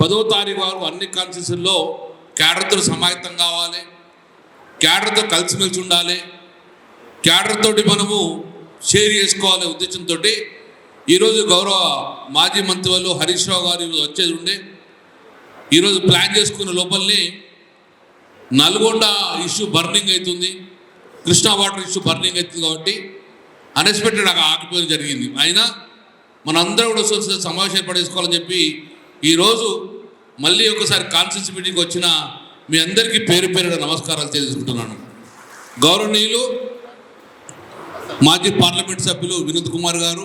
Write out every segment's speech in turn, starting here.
10వ తారీఖు వరకు అన్ని కాన్స్టిట్యూషన్లో క్యాడర్తో సమాయత్తం కావాలి, క్యాడర్తో కలిసిమెలిసి ఉండాలి, క్యాడర్ తోటి మనము షేర్ చేసుకోవాలి ఉద్దేశంతో ఈరోజు గౌరవ మాజీ మంత్రివర్యులు హరీష్ రావు గారు వచ్చేది ఉండే ఈరోజు ప్లాన్ చేసుకున్న లోపలనే నల్గొండ ఇష్యూ బర్నింగ్ అవుతుంది, కృష్ణా వాటర్ ఇష్యూ బర్నింగ్ అవుతుంది కాబట్టి అన్ఎక్స్పెక్టెడ్ ఆగిపోవడం జరిగింది. అయినా మనందరూ కూడా సమావేశం ఏర్పాటు చేసుకోవాలని చెప్పి ఈరోజు మళ్ళీ ఒకసారి కాన్స్టిట్యూన్సీ మీటింగ్కి వచ్చిన మీ అందరికీ పేరు పేరున నమస్కారాలు తెలియజేసుకుంటున్నాను. గౌరవనీయులు మాజీ పార్లమెంట్ సభ్యులు వినోద్ కుమార్ గారు,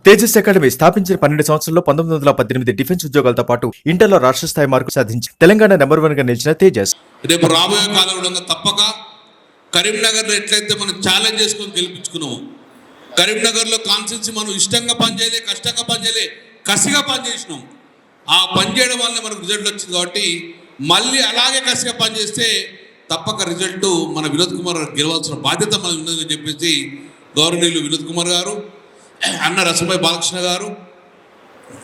తేజస్ అకాడమీ స్థాపించిన 12 సంవత్సరంలో 1918 డిఫెన్స్ ఉద్యోగాలతో పాటు ఇంటర్లో రాష్ట్ర స్థాయి మార్కులు సాధించి తెలంగాణ నెంబర్ 1 గా నిలిచిన తేజస్ రేపు రాబోయే కాలంలో తప్పక కరీంనగర్లో ఎట్లయితే మనం ఛాలెంజ్ చేసుకొని గెలిపించుకున్నాము, కరీంనగర్లో కాన్స్టిట్యూన్సీ మనం ఇష్టంగా పనిచేయలే, కష్టంగా పనిచేయలే, కసిగా పనిచేసినాం. ఆ పనిచేయడం వల్ల మనకు రిజల్ట్ వచ్చింది కాబట్టి మళ్ళీ అలాగే కసిగా పనిచేస్తే తప్పక రిజల్ట్ మన వినోద్ కుమార్ గెలవాల్సిన బాధ్యత మనకు ఉందని చెప్పేసి గౌరవనీయులు వినోద్ కుమార్ గారు, అన్న రసభాయ్ బాలకృష్ణ గారు,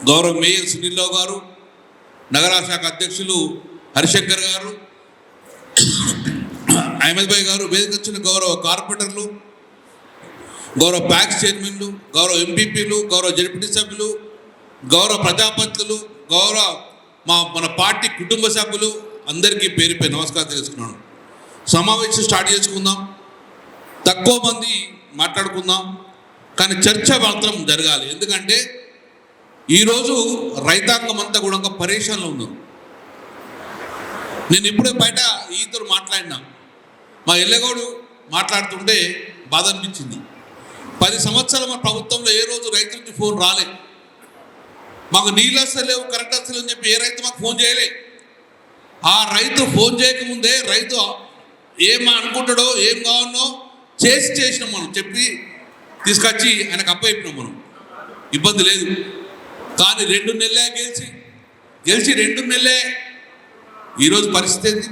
గౌరవ మేయర్ సునీల్ రావు గారు, నగర శాఖ అధ్యక్షులు హరిశంకర్ గారు, అహ్మద్ భాయ్ గారు, వేదిక వచ్చిన గౌరవ కార్పొరేటర్లు, గౌరవ ప్యాక్స్ చైర్మన్లు, గౌరవ ఎంపీపీలు, గౌరవ జడ్పీటీ సభ్యులు, గౌరవ ప్రజాపతులు, గౌరవ మన పార్టీ కుటుంబ సభ్యులు అందరికీ పేరు పేరు నమస్కారం తెలుసుకున్నాను. సమావేశం స్టార్ట్ చేసుకుందాం, తక్కువ మంది మాట్లాడుకుందాం, కానీ చర్చ మాత్రం జరగాలి. ఎందుకంటే ఈరోజు రైతాంగం అంతా కూడా పరేషాన్లో ఉన్నారు. నేను ఇప్పుడే బయట ఈతో మాట్లాడినా, మా ఎల్లగౌడు మాట్లాడుతుంటే బాధ అనిపించింది. 10 సంవత్సరాలు మన ప్రభుత్వంలో ఏ రోజు రైతు నుంచి ఫోన్ రాలే, మాకు నీళ్ళు వస్తలేవు, కరెంట్ వస్తలేవు అని చెప్పి ఏ రైతు మాకు ఫోన్ చేయలే. ఆ రైతు ఫోన్ చేయకముందే రైతు ఏం అనుకుంటాడో ఏం కావాలనో చేసినాం మనం, చెప్పి తీసుకొచ్చి ఆయనకు అప్పయిపోయినాం మనం, ఇబ్బంది లేదు. కానీ 2 నెలలే గెలిచి 2 నెలలే ఈరోజు పరిస్థితి ఏంది?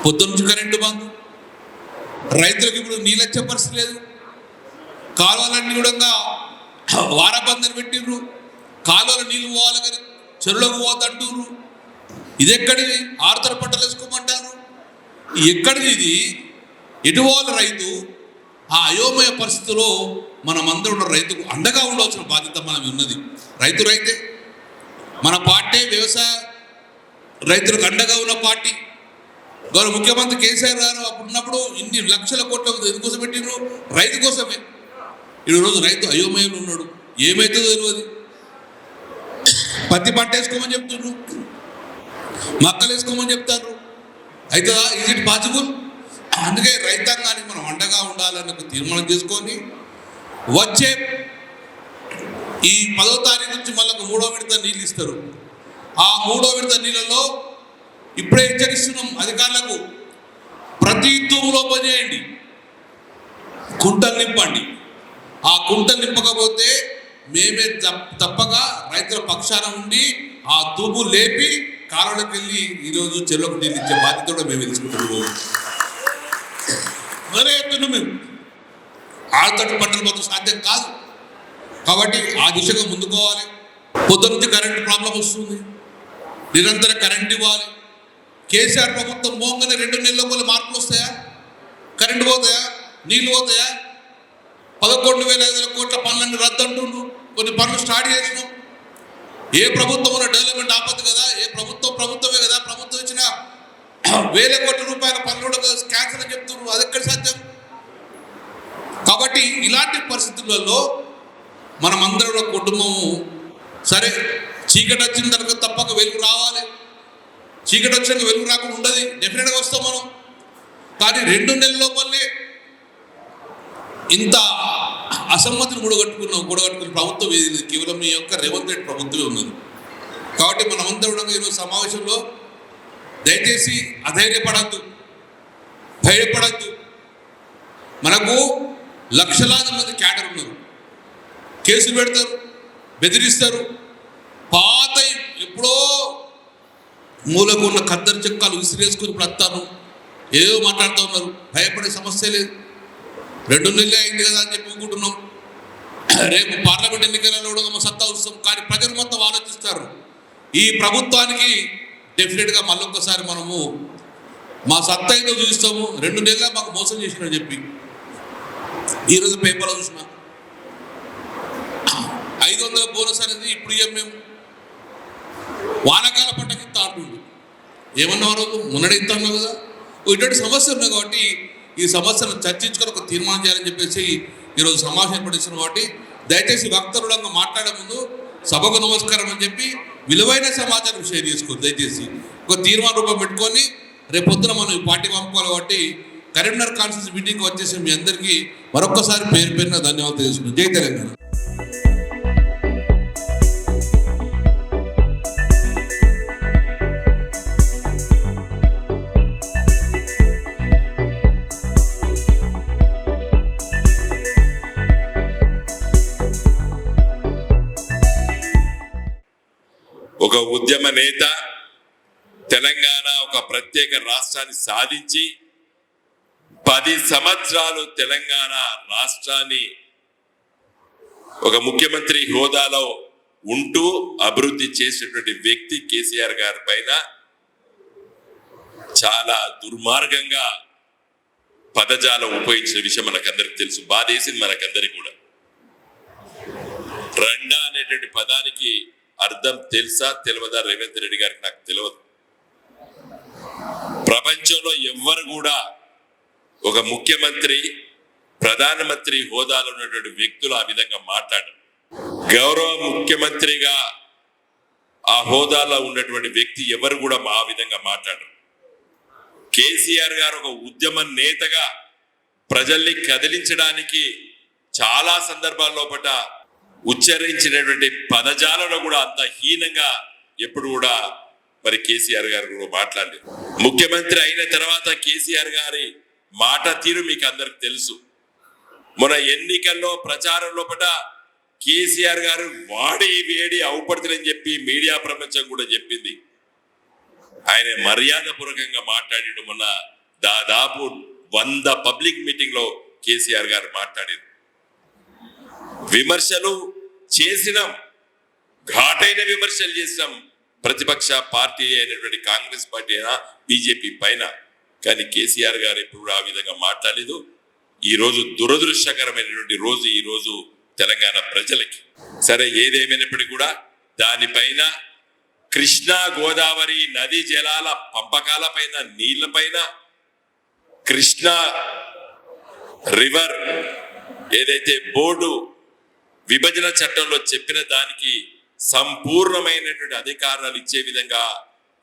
పొద్దున్న నుంచి కరెంటు బంద్, రైతులకు ఇప్పుడు నీళ్ళు వచ్చే పరిస్థితి లేదు, కాలువలన్నీ కూడా వారబందని పెట్టిర్రు, కాలువల నీళ్ళు పోవాలి కానీ చెరువులకు పోతంటుర్రు. ఇది ఎక్కడిది? ఆరుతర పంటలు వేసుకోమంటారు, ఎక్కడిది ఇది? ఎటు పోవాలి రైతు? ఆ అయోమయ పరిస్థితిలో మనమందరం రైతుకు అండగా ఉండవలసిన బాధ్యత మనం ఉన్నది. రైతే మన పార్టీ వ్యవసాయ రైతులకు అండగా ఉన్న పార్టీ. గౌరవ ముఖ్యమంత్రి కేసీఆర్ గారు అప్పుడు ఉన్నప్పుడు ఇన్ని లక్షల కోట్ల ఎందుకోసం పెట్టిండ్రు? రైతు కోసమే. ఈరోజు రైతు అయోమయంలో ఉన్నాడు, ఏమవుతుందో తెలియదు. పత్తి పంట వేసుకోమని చెప్తున్నారు, మొక్కలు వేసుకోమని చెప్తారు, అవుతుందా? Is it possible? అందుకే రైతాంగానికి మనం అండగా ఉండాలని ఒక తీర్మానం చేసుకొని వచ్చే ఈ 10వ తారీఖు నుంచి మళ్ళీ 3వ విడత నీళ్ళు ఇస్తారు. ఆ 3వ విడత నీళ్ళలో ఇప్పుడే హెచ్చరిస్తున్నాం అధికారులకు, ప్రతి తూములో పనిచేయండి, కుంటలు నింపండి. ఆ కుంటలు నింపకపోతే మేమే తప్పక రైతుల పక్షాన ఉండి ఆ తూము లేపి కాలువలకు వెళ్ళి ఈరోజు చెరువులకు నీళ్ళు ఇచ్చే బాధ్యత కూడా మేము తెలుసుకుంటున్నాము. మరే చెప్తున్నాం, మేము ఆడతట్టు పంటలు మాత్రం సాధ్యం కాదు. కాబట్టి ఆ దిశగా ముందుకోవాలి. పొద్దు నుంచి కరెంటు ప్రాబ్లం వస్తుంది, నిరంతర కరెంట్ ఇవ్వాలి. కేసీఆర్ ప్రభుత్వం పోగానే 2 నెలల లోపల మార్పులు వస్తాయా? కరెంటు పోతాయా? నీళ్ళు పోతాయా? 11,500 కోట్ల పనులన్నీ రద్దు అంటుండ్రు. కొన్ని పనులు స్టార్ట్ చేసినాం. ఏ ప్రభుత్వం డెవలప్మెంట్ ఆపదు కదా, ఏ ప్రభుత్వమే కదా. ప్రభుత్వం ఇచ్చిన 1,000 కోట్ల రూపాయల పనులు కూడా క్యాన్సర్ అని చెప్తున్నారు. అది ఎక్కడ సాధ్యం? కాబట్టి ఇలాంటి పరిస్థితులలో మనమందరం కుటుంబము సరే, చీకటి వచ్చిన తర్వాత తప్పక వెలుగు రావాలి. చీకటి వచ్చాక వెలుగు రాకుండా ఉండదు, డెఫినెట్గా వస్తాం మనం. కానీ 2 నెలల లోపలే ఇంత అసమ్మతిని కూడగట్టుకున్న ప్రభుత్వం ఏది? కేవలం మీ యొక్క రేవంత్ రెడ్డి ప్రభుత్వమే ఉన్నది. కాబట్టి మనమందరం ఈరోజు సమావేశంలో దయచేసి అధైర్యపడద్దు, భయపడద్దు. మనకు లక్షలాది మంది క్యాడర్ ఉన్నారు, కేసులు పెడతారు, బెదిరిస్తారు. పాత ఎప్పుడో మూలకు ఉన్న కద్దరు చెక్కాలు విసిరేసుకుని ఇప్పుడు వస్తారు, ఏదో మాట్లాడుతూ ఉన్నారు. భయపడే సమస్య లేదు. 2 నెలలే అయింది కదా అని చెప్పి ఊరుకుంటున్నాం. రేపు పార్లమెంట్ ఎన్నికలలో కూడా సత్తా వస్తాం. కానీ ప్రజలు మొత్తం ఆలోచిస్తారు, ఈ ప్రభుత్వానికి డెఫినెట్గా మళ్ళొక్కసారి మనము మా సత్తా ఏదో చూపిస్తాము. 2 నెలలు మాకు మోసం చేసినని చెప్పి ఈరోజు పేపర్లో చూసిన 500 బోనస్ అనేది ఇప్పుడు ఇయ్యం మేము, వానాకాల పంటకి ఇస్తా అంటుండు. ఏమన్నా రోజు మొన్నడే ఇస్తాను కదా. ఇటువంటి సమస్యలు ఉన్నాయి కాబట్టి ఈ సమస్యను చర్చించుకొని ఒక తీర్మానం చేయాలని చెప్పేసి ఈరోజు సమావేశం ఏర్పడిస్తున్నాం. కాబట్టి దయచేసి వక్తరులంగా మాట్లాడే ముందు సభకు నమస్కారం అని చెప్పి విలువైన సమాచారం షేర్ చేసుకోండి. దయచేసి ఒక తీర్మాన రూపం పెట్టుకొని రేపు పొద్దున మనం ఈ పార్టీ పంపుకోవాలి. కాబట్టి కరీంనగర్ కాన్స్టిట్యూన్సీ మీటింగ్కి వచ్చేసి మీ అందరికీ మరొక్కసారి పేరు పేరున ధన్యవాదాలు తెలుసుకున్నాను. జై తెలంగాణ. ఒక ఉద్యమ నేత తెలంగాణ ఒక ప్రత్యేక రాష్ట్రాన్ని సాధించి 10 సంవత్సరాలు తెలంగాణ రాష్ట్రాన్ని ఒక ముఖ్యమంత్రి హోదాలో ఉంటూ అభివృద్ధి చేసినటువంటి వ్యక్తి కేసీఆర్ గారి పైన చాలా దుర్మార్గంగా పదజాలం ఉపయోగించిన విషయం మనకందరికి తెలుసు. బాధేసింది మనకందరికి కూడా. రండా అనేటువంటి పదానికి అర్థం తెలుసా తెలియదా రేవంత్ రెడ్డి గారికి నాకు తెలియదు. ప్రపంచంలో ఎవ్వరు కూడా ఒక ముఖ్యమంత్రి ప్రధానమంత్రి హోదాలో ఉన్నటువంటి వ్యక్తులు ఆ విధంగా మాట్లాడరు. గౌరవ ముఖ్యమంత్రిగా ఆ హోదాలో ఉన్నటువంటి వ్యక్తి ఎవరు కూడా ఆ విధంగా మాట్లాడరు. కేసీఆర్ గారు ఒక ఉద్యమ నేతగా ప్రజల్ని కదిలించడానికి చాలా సందర్భాల్లో ఉచ్చరించినటువంటి పదజాలలో కూడా అంత హీనంగా ఎప్పుడు కూడా మరి కేసీఆర్ గారు కూడా మాట్లాడలేదు. ముఖ్యమంత్రి అయిన తర్వాత కేసీఆర్ గారి మాట తీరు మీకు అందరికి తెలుసు. మన ఎన్నికల్లో ప్రచారం లోపల కేసీఆర్ గారు వాడి వేడి అవుపడుతుందని చెప్పి మీడియా ప్రపంచం కూడా చెప్పింది. ఆయన మర్యాద పూర్వకంగా మాట్లాడాడు. మొన్న దాదాపు 100 పబ్లిక్ మీటింగ్ లో కేసీఆర్ గారు మాట్లాడారు. విమర్శలు చేసినాం, ఘాటైన విమర్శలు చేసినాం ప్రతిపక్ష పార్టీ అయినటువంటి కాంగ్రెస్ పార్టీ అయినా బీజేపీ పైన. కానీ కేసీఆర్ గారు ఎప్పుడు ఆ విధంగా మాట్లాడలేదు. ఈ రోజు దురదృష్టకరమైనటువంటి రోజు ఈ రోజు తెలంగాణ ప్రజలకి. సరే, ఏదేమైనప్పటికీ కూడా దానిపైన కృష్ణా గోదావరి నదీ జలాల పంపకాల పైన, నీళ్ల పైన, కృష్ణా రివర్ ఏదైతే బోర్డు విభజన చట్టంలో చెప్పిన దానికి సంపూర్ణమైనటువంటి అధికారాలు ఇచ్చే విధంగా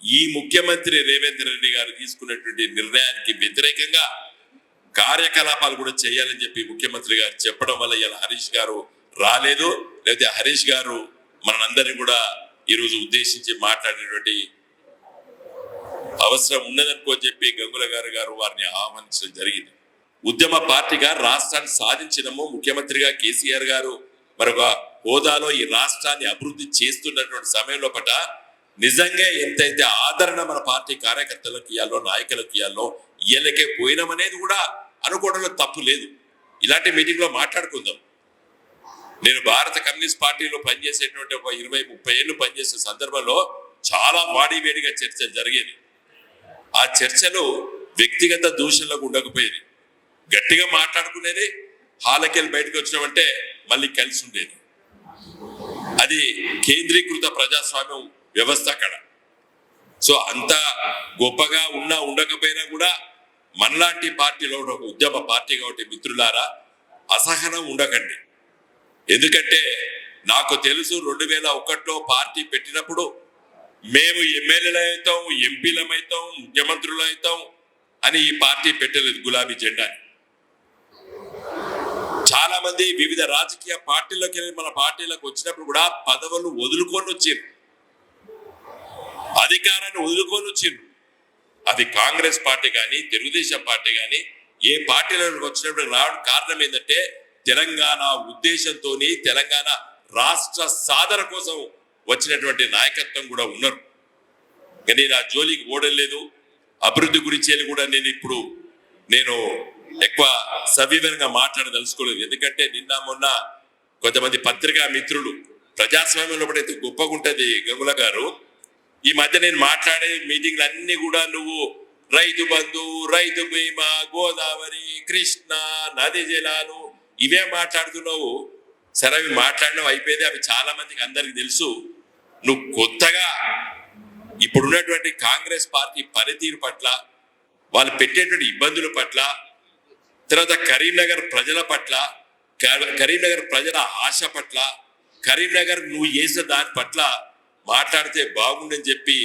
ఈ ముఖ్యమంత్రి రేవంత్ రెడ్డి గారు తీసుకున్నటువంటి నిర్ణయానికి వ్యతిరేకంగా కార్యకలాపాలు కూడా చేయాలని చెప్పి ముఖ్యమంత్రి గారు చెప్పడం వల్ల ఇలా హరీష్ గారు రాలేదు. లేకపోతే హరీష్ గారు మనందరినీ కూడా ఈరోజు ఉద్దేశించి మాట్లాడినటువంటి అవసరం ఉన్నదనుకో చెప్పి గంగుల గారు వారిని ఆహ్వానించడం జరిగింది. ఉద్యమ పార్టీగా రాష్ట్రాన్ని సాధించినము. ముఖ్యమంత్రిగా కేసీఆర్ గారు మరొక హోదాలో ఈ రాష్ట్రాన్ని అభివృద్ధి చేస్తున్నటువంటి సమయంలో నిజంగా ఎంతైతే ఆదరణ మన పార్టీ కార్యకర్తలకు ఇవ్వాలో, నాయకులకు ఇవ్వాలో ఇయ్యలకే పోయినామనేది కూడా అనుకోవడంలో తప్పు లేదు. ఇలాంటి మీటింగ్ లో మాట్లాడుకుందాం. నేను భారత కమ్యూనిస్ట్ పార్టీలో పనిచేసేటువంటి ఒక 20-30 ఏళ్ళు పనిచేసే సందర్భంలో చాలా వాడివేడిగా చర్చలు జరిగేది. ఆ చర్చలు వ్యక్తిగత దూషణలకు ఉండకపోయేది. గట్టిగా మాట్లాడుకునేది. హాలకెళ్ళి బయటకు వచ్చినామంటే మళ్ళీ కలిసి ఉండేది. అది కేంద్రీకృత ప్రజాస్వామ్యం వ్యవస్థ అక్కడ. సో అంత గొప్పగా ఉండకపోయినా కూడా మనలాంటి పార్టీలో ఒక ఉద్యమ పార్టీ కాబట్టి మిత్రులారా, అసహనం ఉండకండి. ఎందుకంటే నాకు తెలుసు 2001లో పార్టీ పెట్టినప్పుడు మేము ఎమ్మెల్యేలు అవుతాం, ఎంపీలం అవుతాం, ముఖ్యమంత్రులు అవుతాం అని ఈ పార్టీ పెట్టలేదు గులాబీ జెండాని. చాలా మంది వివిధ రాజకీయ పార్టీలకు వెళ్ళి మన పార్టీలకు వచ్చినప్పుడు కూడా పదవులు వదులుకొని వచ్చారు, అధికారాన్ని వదులుకొని వచ్చారు. అది కాంగ్రెస్ పార్టీ కానీ తెలుగుదేశం పార్టీ కానీ ఏ పార్టీలకు వచ్చినప్పుడు రావడం కారణం ఏంటంటే తెలంగాణ ఉద్దేశంతో, తెలంగాణ రాష్ట్ర సాధన కోసం వచ్చినటువంటి నాయకత్వం కూడా ఉన్నారు. కానీ నా జోలికి ఓడలేదు. అభివృద్ధి గురించి కూడా నేను ఎక్కువ సవివరంగా మాట్లాడదలుచుకోలేదు. ఎందుకంటే నిన్న మొన్న కొంతమంది పత్రికా మిత్రులు ప్రజాస్వామ్యంలో అయితే గొప్పగా ఉంటది గంగుల గారు, ఈ మధ్య నేను మాట్లాడే మీటింగ్లు అన్ని కూడా నువ్వు రైతు బంధు, రైతు బీమా, గోదావరి, కృష్ణ, నది జలాలు ఇవే మాట్లాడుతున్నావు. సరే అవి మాట్లాడినవి అయిపోయింది, అవి చాలా మందికి అందరికి తెలుసు. నువ్వు కొత్తగా ఇప్పుడున్నటువంటి కాంగ్రెస్ పార్టీ పనితీరు పట్ల, వాళ్ళు పెట్టేటువంటి ఇబ్బందుల పట్ల, తర్వాత కరీంనగర్ ప్రజల పట్ల, కరీంనగర్ ప్రజల ఆశ పట్ల, కరీంనగర్ నువ్వు చేసిన దాని పట్ల మాట్లాడితే బాగుండని చెప్పి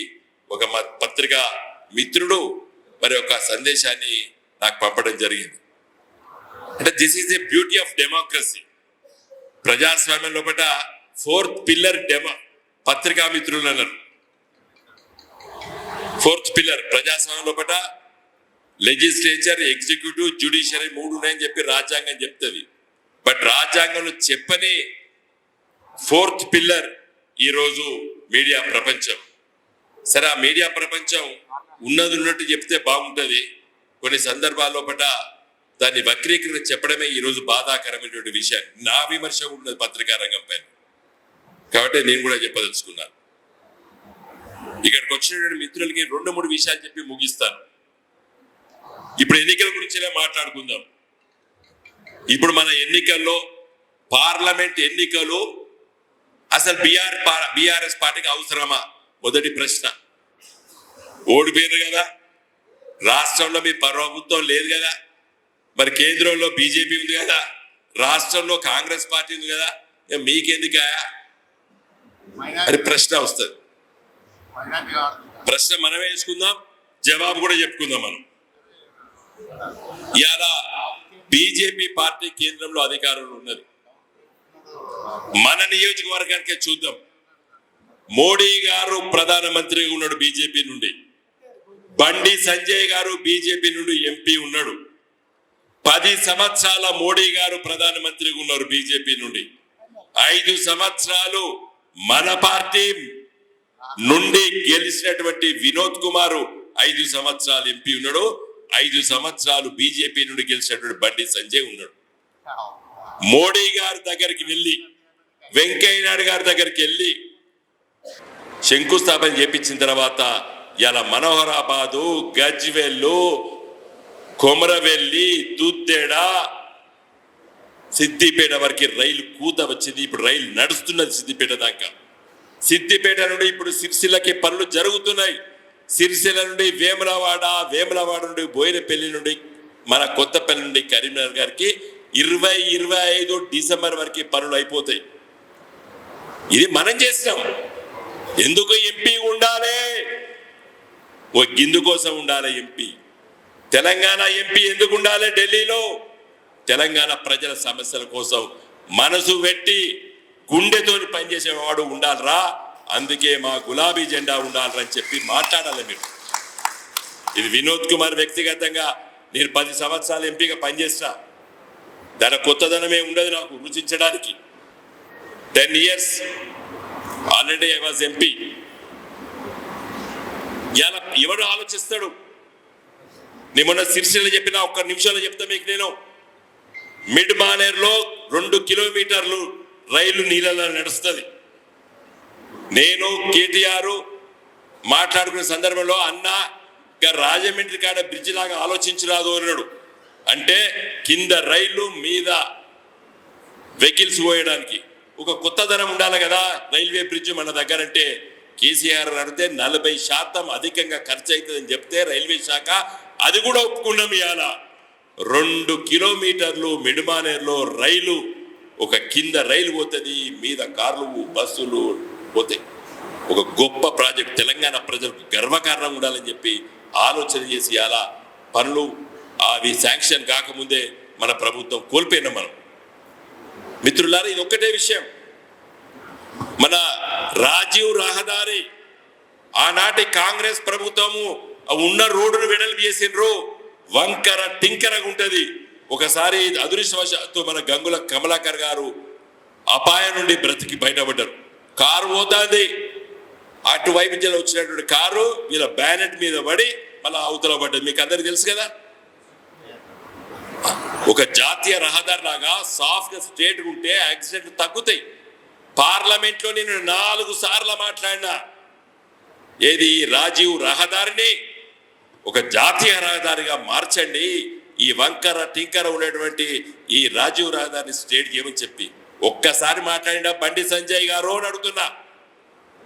ఒక పత్రిక మిత్రుడు మరి ఒక సందేశాన్ని నాకు పంపడం జరిగింది. అంటే this is a beauty of democracy. ప్రజాస్వామ్యం లోపల 4th పిల్లర్ పత్రికా మిత్రులు అన్నారు. 4th పిల్లర్ ప్రజాస్వామ్యం లోపల లెజిస్లేచర్, ఎగ్జిక్యూటివ్, జ్యుడిషియరీ 3 ఉన్నాయని చెప్పి రాజ్యాంగం చెప్తుంది. బట్ రాజ్యాంగంలో చెప్పని 4th పిల్లర్ ఈరోజు మీడియా ప్రపంచం. సరే ఆ మీడియా ప్రపంచం ఉన్నది ఉన్నట్టు చెప్తే బాగుంటుంది, కొన్ని సందర్భాల్లో దాన్ని వక్రీకరణ చెప్పడమే ఈరోజు బాధాకరమైనటువంటి విషయం. నా విమర్శ ఉన్నది పత్రికా రంగం పైన, కాబట్టి నేను కూడా చెప్పదలుచుకున్నాను. ఇక్కడికి వచ్చినటువంటి మిత్రులకి 2-3 విషయాలు చెప్పి ముగిస్తాను. ఇప్పుడు ఎన్నికల గురించినే మాట్లాడుకుందాం. ఇప్పుడు మన ఎన్నికల్లో, పార్లమెంట్ ఎన్నికలు అసలు బీఆర్ఎస్ పార్టీకి అవసరమా? మొదటి ప్రశ్న. ఓడిపోయారు కదా, రాష్ట్రంలో మీ ప్రభుత్వం లేదు కదా, మరి కేంద్రంలో బీజేపీ ఉంది కదా, రాష్ట్రంలో కాంగ్రెస్ పార్టీ ఉంది కదా, మీకెందుకా అని ప్రశ్న వస్తుంది. ప్రశ్న మనమే వేసుకుందాం, జవాబు కూడా చెప్పుకుందాం. మనం ఇలా బీజేపీ పార్టీ కేంద్రంలో అధికారంలో ఉన్నది. మన నియోజకవర్గానికే చూద్దాం. మోడీ గారు ప్రధానమంత్రిగా ఉన్నాడు బీజేపీ నుండి, బండి సంజయ్ గారు బీజేపీ నుండి ఎంపీ ఉన్నాడు. 10 సంవత్సరాల మోడీ గారు ప్రధానమంత్రిగా ఉన్నారు బీజేపీ నుండి. 5 సంవత్సరాలు మన పార్టీ నుండి గెలిచినటువంటి వినోద్ కుమార్ 5 సంవత్సరాలు ఎంపీ ఉన్నాడు. 5 సంవత్సరాలు బీజేపీ నుండి గెలిచినటువంటి బండి సంజయ్ ఉన్నాడు. మోడీ గారి దగ్గరికి వెళ్ళి, వెంకయ్య నాయుడు గారి దగ్గరికి వెళ్ళి శంకుస్థాపన చేపించిన తర్వాత ఇలా మనోహరాబాదు, గజ్వెల్లు, కొమరవెల్లి, దుద్దేడ, సిద్దిపేట వరకు రైలు కూత వచ్చింది. ఇప్పుడు రైలు నడుస్తున్నది సిద్దిపేట దాకా. సిద్దిపేట నుండి ఇప్పుడు సిరిసిల్లకి పనులు జరుగుతున్నాయి. సిరిసిల్ల నుండి వేములవాడ, వేములవాడ నుండి బోయినపల్లి నుండి మన కొత్తపల్లి నుండి కరీంనగర్ గారికి 20-25 డిసెంబర్ వరకు పనులు అయిపోతాయి. ఇది మనం చేస్తాం. ఎందుకు ఎంపీ ఉండాలి? ఓ గిందు కోసం ఉండాలి ఎంపీ. తెలంగాణ ఎంపీ ఎందుకు ఉండాలి ఢిల్లీలో? తెలంగాణ ప్రజల సమస్యల కోసం మనసు పెట్టి గుండెతోని పనిచేసేవాడు ఉండాలరా, అందుకే మా గులాబీ జెండా ఉండాలరా అని చెప్పి మాట్లాడాలి మీరు. ఇది వినోద్ కుమార్ వ్యక్తిగతంగా నేను 10 సంవత్సరాలు ఎంపీగా పనిచేస్తా. దాని కొత్తదనమే ఉండదు నాకు రుచించడానికి. 10 years already I was MP. ఇలా ఎవడు ఆలోచిస్తాడు? నేను మొన్న సిరిసిల్ల చెప్పిన 1 నిమిషంలో చెప్తా మీకు. నేను మిడ్ మానేర్లో 2 కిలోమీటర్లు రైలు నీళ్ళలో నడుస్తుంది. నేను కేటీఆర్ మాట్లాడుకునే సందర్భంలో అన్న రాజమండ్రి కాడ బ్రిడ్జ్ లాగా ఆలోచించరాదు అన్నాడు. అంటే కింద రైలు మీద వెహికల్స్ పోయడానికి ఒక కొత్తదనం ఉండాలి కదా రైల్వే బ్రిడ్జ్ మన దగ్గర. అంటే కేసీఆర్ అడిగితే 40% అధికంగా ఖర్చు అవుతుందని చెప్తే రైల్వే శాఖ అది కూడా ఒప్పుకున్నాం. ఇవాళ 2 కిలోమీటర్లు మిడ్మానేర్లో రైలు, ఒక కింద రైలు పోతుంది, మీద కార్లు, బస్సులు పోతాయి. ఒక గొప్ప ప్రాజెక్ట్, తెలంగాణ ప్రజలకు గర్వకారణం ఉండాలని చెప్పి ఆలోచన చేసి అలా పనులు అవి శాంక్షన్ కాకముందే మన ప్రభుత్వం కోల్పోయినాం మనం. మిత్రులారా, ఇది ఒక్కటే విషయం. మన రాజీవ్ రహదారి ఆనాటి కాంగ్రెస్ ప్రభుత్వము ఉన్న రోడ్డును వెడల్పు చేసిండ్రు. వంకర టింకరగా ఉంటది. ఒకసారి అదృష్టవశాత్తు మన గంగుల కమలాకర్ గారు అపాయం నుండి బ్రతికి బయటపడ్డారు. కారు పోతుంది, అటువైపు వచ్చినటువంటి కారు వీళ్ళ బ్యానెట్ మీద పడి మళ్ళీ అవతల పడ్డది. మీకు అందరికి తెలుసు కదా. ఒక జాతీయ రహదారి లాగా సాఫ్ట్గా స్ట్రేట్ ఉంటే యాక్సిడెంట్లు తగ్గుతాయి. పార్లమెంట్లో నేను 4 సార్లు మాట్లాడినా ఏది ఈ రాజీవ్ రహదారిని ఒక జాతీయ రహదారిగా మార్చండి, ఈ వంకర టింకర ఉన్నటువంటి ఈ రాజీవ్ రహదారిని స్టేట్ చేయమని చెప్పి ఒక్కసారి మాట్లాడినా బండి సంజయ్ గారు అని అడుగుతున్నా,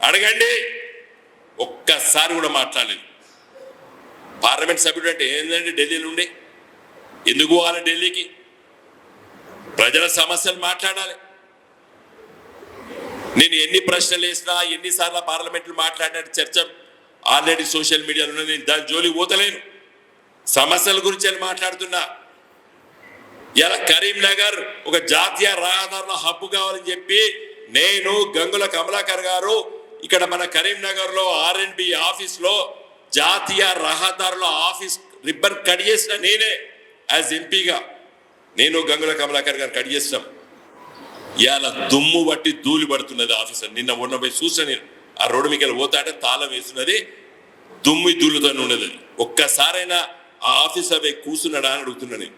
అడగండి. ఒక్కసారి కూడా మాట్లాడలేదు. పార్లమెంట్ సభ్యుడు అంటే ఏంటంటే ఢిల్లీలో ఉండి ఎందుకు పోవాలి ఢిల్లీకి? ప్రజల సమస్యలు మాట్లాడాలి. నేను ఎన్ని ప్రశ్నలు వేసినా ఎన్నిసార్లు పార్లమెంట్లో మాట్లాడిన చర్చ ఆల్రెడీ సోషల్ మీడియాలో నేను దాని జోలికి పోతలేను. సమస్యల గురించి మాట్లాడుతున్నా. ఇలా కరీంనగర్ ఒక జాతీయ రహదారుల హబ్బు కావాలని చెప్పి నేను, గంగుల కమలాకర్ గారు ఇక్కడ మన కరీంనగర్ లో R&B ఆఫీస్ లో జాతీయ రహదారుల ఆఫీస్ రిబ్బన్ కట్ చేసిన నేనే యాజ్ ఎంపీగా. నేను గంగుల కమలాకర్ గారు కట్ చేస్తాం. ఇవాళ దుమ్ము బట్టి ధూళి పడుతున్నది ఆఫీసర్. నిన్న మొన్న పోయి చూసా నేను. ఆ రోడ్డు మీకు పోతాంటే తాళం వేస్తున్నది, దుమ్ము ధూళితో ఉన్నది. ఒక్కసారైనా ఆ ఆఫీసర్ పోయి కూర్చున్నాడా అని అడుగుతున్నా నేను.